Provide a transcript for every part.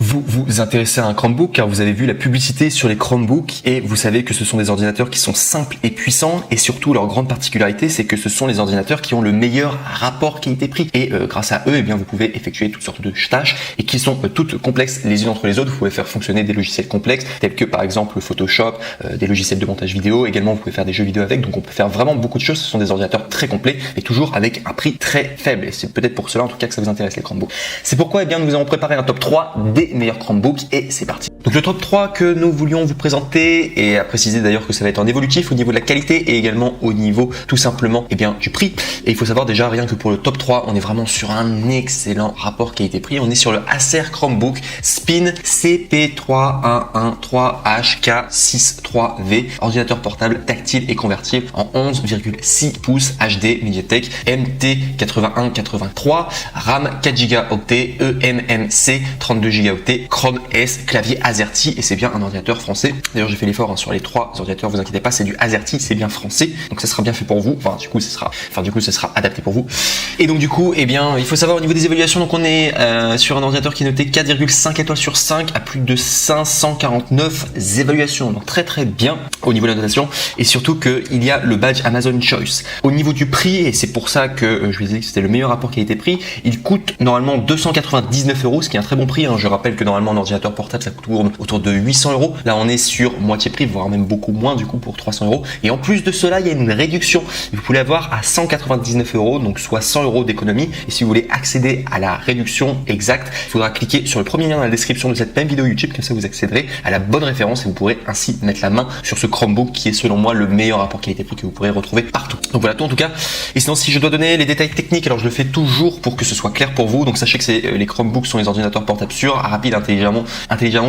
Vous vous intéressez à un Chromebook car vous avez vu la publicité sur les Chromebooks et vous savez que ce sont des ordinateurs qui sont simples et puissants et surtout leur grande particularité c'est que ce sont les ordinateurs qui ont le meilleur rapport qualité-prix et grâce à eux eh bien, vous pouvez effectuer toutes sortes de tâches et qui sont toutes complexes les unes entre les autres. Vous pouvez faire fonctionner des logiciels complexes tels que par exemple Photoshop, des logiciels de montage vidéo, également vous pouvez faire des jeux vidéo avec, donc on peut faire vraiment beaucoup de choses. Ce sont des ordinateurs très complets et toujours avec un prix très faible et c'est peut-être pour cela en tout cas que ça vous intéresse les Chromebooks. C'est pourquoi eh bien, nous avons préparé un top 3 des meilleurs Chromebooks et c'est parti. Donc le top 3 que nous voulions vous présenter et à préciser d'ailleurs que ça va être en évolutif au niveau de la qualité et également au niveau tout simplement eh bien, du prix. Et il faut savoir déjà rien que pour le top 3 on est vraiment sur un excellent rapport qualité-prix. On est sur le Acer Chromebook Spin CP311HK63V, ordinateur portable tactile et convertible en 11,6 pouces HD MediaTek MT8183, RAM 4 Go, eMMC 32 Go, Chrome S, clavier AZERTY et c'est bien un ordinateur français. D'ailleurs j'ai fait l'effort sur les 3 ordinateurs, vous inquiétez pas, c'est du AZERTY, c'est bien français, donc ça sera bien fait pour vous. Enfin du coup ça sera adapté pour vous. Et donc du coup, eh bien, il faut savoir au niveau des évaluations, donc on est sur un ordinateur qui est noté 4,5 étoiles sur 5 à plus de 549 évaluations, donc très très bien au niveau de la notation et surtout qu'il y a le badge Amazon Choice. Au niveau du prix, et c'est pour ça que je vous disais que c'était le meilleur rapport qualité-prix, il coûte normalement 299 €, ce qui est un très bon prix. Je rappelle que normalement un ordinateur portable ça tourne autour de 800 €. Là on est sur moitié prix, voire même beaucoup moins du coup pour 300 €. Et en plus de cela, il y a une réduction. Vous pouvez l'avoir à 199 €, donc soit 100 € d'économie. Et si vous voulez accéder à la réduction exacte, il faudra cliquer sur le premier lien dans la description de cette même vidéo YouTube, comme ça vous accéderez à la bonne référence et vous pourrez ainsi mettre la main sur ce Chromebook qui est selon moi le meilleur rapport qualité-prix que vous pourrez retrouver partout. Donc voilà tout en tout cas. Et sinon si je dois donner les détails techniques, alors je le fais toujours pour que ce soit clair pour vous. Donc sachez que les Chromebooks sont les ordinateurs portables sûrs, rapides, intelligemment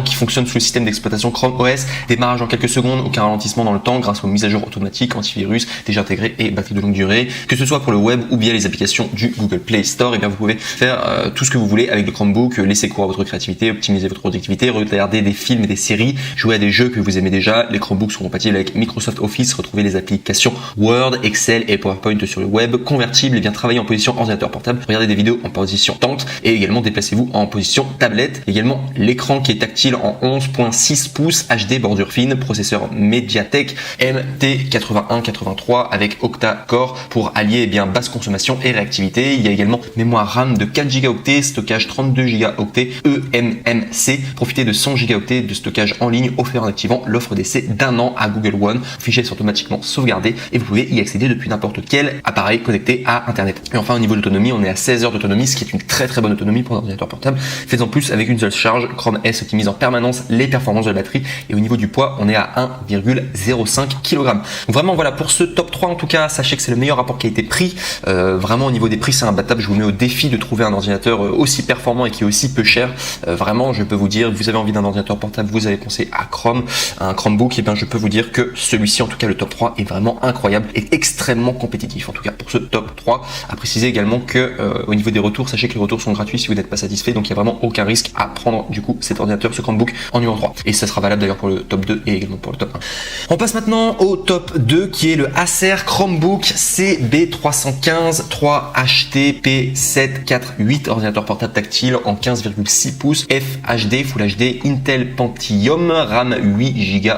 qui fonctionnent sous le système d'exploitation Chrome OS, démarrage en quelques secondes, aucun ralentissement dans le temps grâce aux mises à jour automatiques, antivirus déjà intégrés et batterie de longue durée. Que ce soit pour le web ou via les applications du Google Play Store, et bien vous pouvez faire tout ce que vous voulez avec le Chromebook, laisser courir votre créativité, optimiser votre productivité, regarder des films et des séries, jouer à des jeux que vous aimez déjà. Les Chromebooks sont compatibles avec Microsoft Office, retrouver les applications Word, Excel et PowerPoint sur le web, convertibles et bien travailler en position ordinateur portable, regarder des vidéos en position tente et également déplacez-vous en position tablette. Également l'écran qui est tactile en 11,6 pouces HD bordure fine, processeur MediaTek MT8183 avec octa-core pour allier bien basse consommation et réactivité. Il y a également mémoire RAM de 4 Go, stockage 32 Go, eMMC. Profitez de 100 Go de stockage en ligne offert en activant l'offre d'essai d'1 an à Google One. Fichiers sont automatiquement sauvegardés et vous pouvez y accéder depuis n'importe quel appareil connecté à Internet. Et enfin au niveau d'autonomie, on est à 16 heures d'autonomie, ce qui est une très très bonne autonomie pour un ordinateur portable. Faites en plus avec une seule charge. Chrome S optimise en permanence les performances de la batterie et au niveau du poids, on est à 1,05 kg. Donc vraiment voilà pour ce top 3 en tout cas, sachez que c'est le meilleur rapport qualité-prix. Vraiment au niveau des prix, c'est imbattable. Je vous mets au défi de trouver un ordinateur aussi performant et qui est aussi peu cher. Vraiment, je peux vous dire, vous avez envie d'un ordinateur portable, vous avez pensé à Chrome, un Chromebook, et bien je peux vous dire que celui-ci en tout cas le top 3 est vraiment incroyable et extrêmement compétitif en tout cas pour ce top 3. À préciser également que au niveau des retours, sachez que les retours sont gratuits si vous n'êtes pas satisfait, donc il n'y a vraiment aucun risque à prendre du coup cet ordinateur, ce Chromebook en numéro 3. Et ça sera valable d'ailleurs pour le top 2 et également pour le top 1. On passe maintenant au top 2 qui est le Acer Chromebook CB315 3HT-P748, ordinateur portable tactile en 15,6 pouces, FHD, Full HD, Intel Pentium, RAM 8 Go,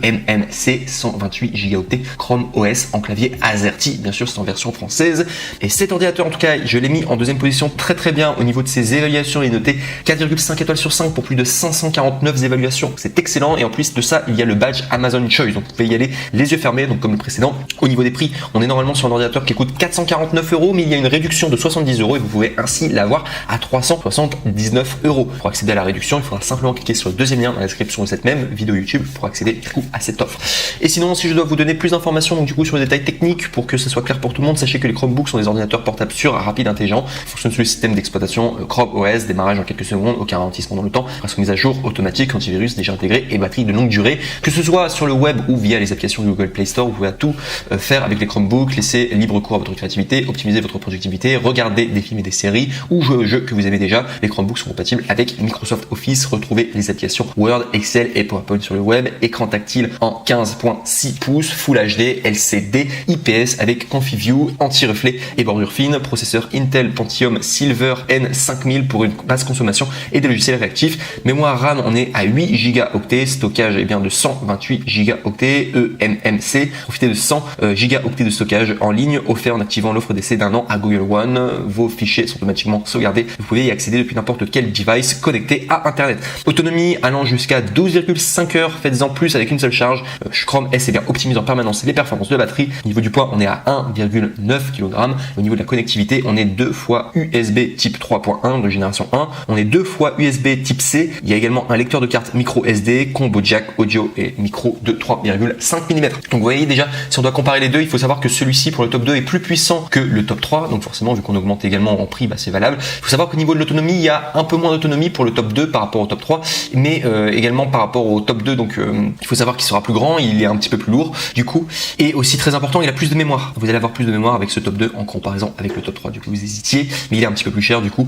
eMMC 128 Go, Chrome OS en clavier AZERTY, bien sûr c'est en version française. Et cet ordinateur en tout cas, je l'ai mis en deuxième position très très bien au niveau de ses évaluations. Il est noté 4,5 étoiles sur 5 pour plus de 549 évaluations. C'est excellent et en plus de ça, il y a le badge Amazon Choice. Donc vous pouvez y aller les yeux fermés, donc comme le précédent. Au niveau des prix, on est normalement sur un ordinateur qui coûte 449 €, mais il y a une réduction de 70 € et vous pouvez ainsi l'avoir à 379 €. Pour accéder à la réduction, il faudra simplement cliquer sur le deuxième lien dans la description de cette même vidéo YouTube pour accéder du coup à cette offre. Et sinon, si je dois vous donner plus d'informations donc du coup sur les détails techniques pour que ce soit clair pour tout le monde, sachez que les Chromebooks sont des ordinateurs portables sûrs, rapides, intelligents, fonctionnent sous le système d'exploitation Chrome OS, démarrage en quelques secondes, aucun ralentissement dans le temps, grâce aux mises à jour automatiques, antivirus déjà intégrés et batterie de longue durée. Que ce soit sur le web ou via les applications du Google Play Store, vous pouvez tout faire avec les Chromebooks, laisser libre cours à votre créativité, optimiser votre productivité, regarder des films et des séries ou jouer aux jeux que vous aimez déjà. Les Chromebooks sont compatibles avec Microsoft Office, retrouvez les applications Word, Excel et PowerPoint sur le web, écran tactile en 15,6 pouces, Full HD, LCD, IPS avec ComfiView, anti-reflet et bordure fine, processeur Intel Pentium Silver N5000 pour une basse consommation et des logiciels réactifs. Mémoire RAM, on est à 8 Go, stockage est bien de 128 Go, eMMC, profitez de 100 Go de stockage en ligne offert en activant l'offre d'essai d'un an à Google One. Vos fichiers sont automatiquement sauvegardés. Vous pouvez y accéder depuis n'importe quel device connecté à Internet. Autonomie allant jusqu'à 12,5 heures, faites-en plus avec une seule charge. Chrome S est bien optimise en permanence les performances de batterie. Au niveau du poids, on est à 1,9 kg. Au niveau de la connectivité, on est 2 fois USB type 3.1 de génération 1. On est 2 fois USB type C. Il y a également un lecteur de carte micro SD, combo jack, audio et micro de 3,5 mm. Donc vous voyez déjà, si on doit comparer les deux, il faut savoir que celui-ci pour le top 2 est plus puissant que le top 3. Donc forcément, vu qu'on augmente également en prix, c'est valable. Il faut savoir qu'au niveau de l'autonomie, il y a un peu moins d'autonomie pour le top 2 par rapport au top 3, mais également par rapport au top 2. Donc il faut savoir qu'il sera plus grand, il est un petit peu plus lourd du coup. Et aussi très important, il a plus de mémoire. Vous allez avoir plus de mémoire avec ce top 2 en comparaison avec le top 3. Du coup, vous hésitiez, mais il est un petit peu plus cher du coup.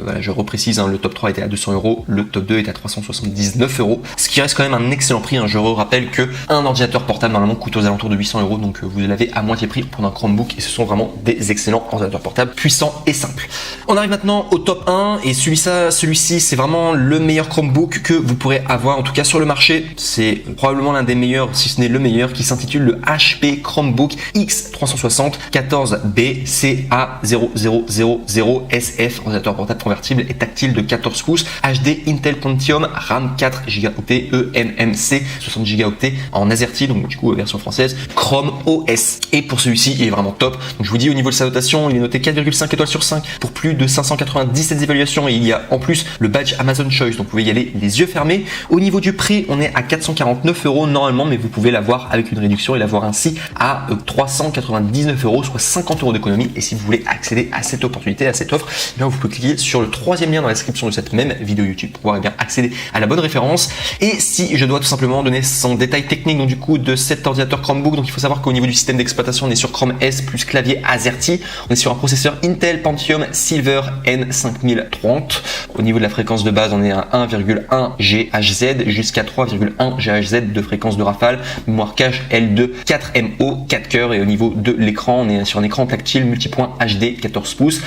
Voilà, je reprécise, le top 3 était à 200 €, le top 2 est à 379 €, ce qui reste quand même un excellent prix. Je rappelle que un ordinateur portable normalement coûte aux alentours de 800 €, donc vous l'avez à moitié prix pour un Chromebook et ce sont vraiment des excellents ordinateurs portables puissants et simples. On arrive maintenant au top 1 et celui-ci c'est vraiment le meilleur Chromebook que vous pourrez avoir en tout cas sur le marché. C'est probablement l'un des meilleurs, si ce n'est le meilleur, qui s'intitule le HP Chromebook X360 14BCA0000SF, ordinateur portable convertible et tactile de 14 pouces, HD Intel Pentium, RAM 4 Go, eMMC 60 Go en AZERTY, donc du coup version française, Chrome OS. Et pour celui-ci, il est vraiment top. Donc je vous dis, au niveau de sa notation, il est noté 4,5 étoiles sur 5 pour plus de 597 évaluations et il y a en plus le badge Amazon Choice, donc vous pouvez y aller les yeux fermés. Au niveau du prix, on est à 449 € normalement, mais vous pouvez l'avoir avec une réduction et l'avoir ainsi à 399 €, soit 50 € d'économie. Et si vous voulez accéder à cette opportunité, à cette offre, eh bien vous pouvez cliquer sur le troisième lien dans la description de cette même vidéo YouTube pour pouvoir accéder à la bonne référence. Et si je dois tout simplement donner son détail technique donc du coup de cet ordinateur Chromebook, donc il faut savoir qu'au niveau du système d'exploitation, on est sur Chrome S plus clavier AZERTY, on est sur un processeur Intel Pentium Silver N5030. Au niveau de la fréquence de base, on est à 1,1 GHz jusqu'à 3,1 GHz de fréquence de rafale, mémoire cache L2 4MO 4 cœurs et au niveau de l'écran, on est sur un écran tactile multipoint HD 14 pouces,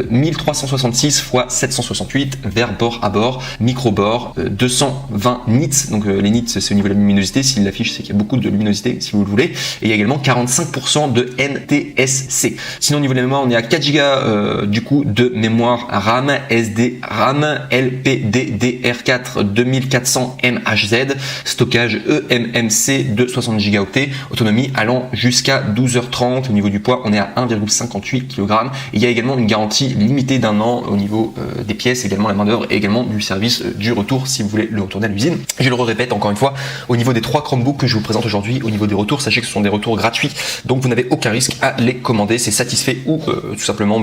1366 x 768 vers bord à bord, micro bord, 220 nits, donc les nits c'est au niveau de la luminosité, s'il l'affiche c'est qu'il y a beaucoup de luminosité si vous le voulez, et il y a également 45% de NTSC. Sinon au niveau de la mémoire, on est à 4 Go du coup de mémoire RAM, SD RAM, LPDDR4 2400 MHz, stockage eMMC de 60 Go, autonomie allant jusqu'à 12h30. Au niveau du poids, on est à 1,58 kg. Il y a également une garantie limitée d'un an au niveau des pièces, également la main d'œuvre et également du service du retour si vous voulez le retourner à l'usine. Je le répète encore une fois, au niveau des 3 Chromebooks que je vous présente aujourd'hui, au niveau des retours, sachez que ce sont des retours gratuits, donc vous n'avez aucun risque à les commander. C'est satisfait ou tout simplement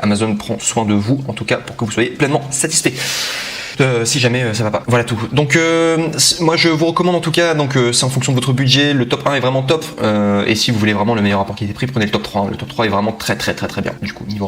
Amazon prend soin de vous en tout cas pour que vous soyez pleinement satisfait. Si jamais ça va pas. Voilà tout. Donc moi je vous recommande en tout cas, donc c'est en fonction de votre budget, le top 1 est vraiment top et si vous voulez vraiment le meilleur rapport qualité-prix, prenez le top 3. Le top 3 est vraiment très bien. Du coup, niveau